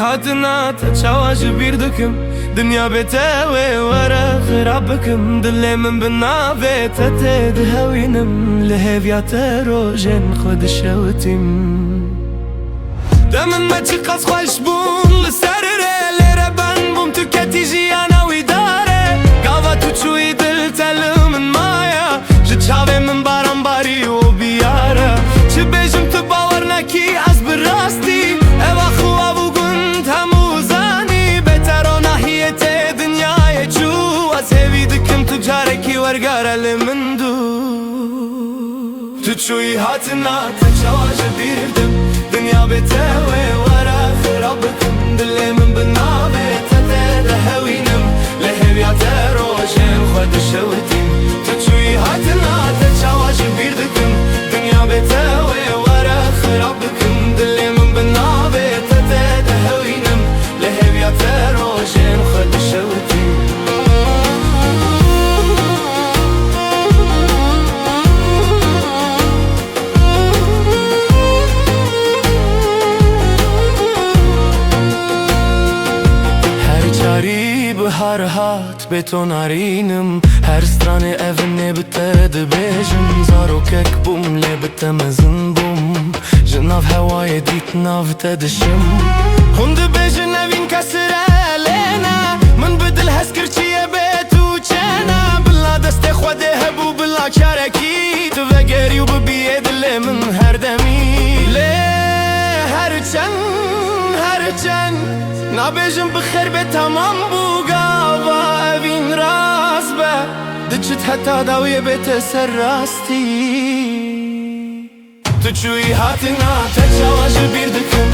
هاتنا تتشواج بيردكم دنيا بتاوي ورا خرابكم دلي من بنا بيتا تدهوينم لهيفيا تروجن خد الشوتيم دمن ما تشقص خوش بون لسرري لربان بوم تكتيجي انا ويداري قاوة تشوي دل تل من مايا جد شاوي من باران باري وبيارة شبيجم تباورنا كي از براستي اوا خوا بوغن تموزاني بترونا هي تي دنيا يجو از هيوي دكم تجاركي ورقارة لمندو تشوي هاتنا تتشواج بيردم دنيا بتاوي ورا خرابكم دلي من بنا بيتا تدهوينم لهيبيا تروجن خد الشوتيم تشوي هاتنا تتشواج بيردكم دنيا بتاوي ورا خرابكم دلي من بنا بيتا تدهوينم لهيبيا تروجن خد الشوتيم هر هات بتونارينم هر ستراني evine بتد بيجم زارو كك بوم لي بتمزن بوم جناف هواي ديت ناف تدشم هند بيجن evin كسر علينا من بدل هسكرتشي بيتو جانا بلا دستي خودي هبو بلا شاركي تفقري وببيد اللي من هر دمي ليه هرچن هرچن نابيجم بخير بتمام بوغا وابين راس به دجت حتى داوية بيت سراستي تشوي هاتنا تتشواج بيردكم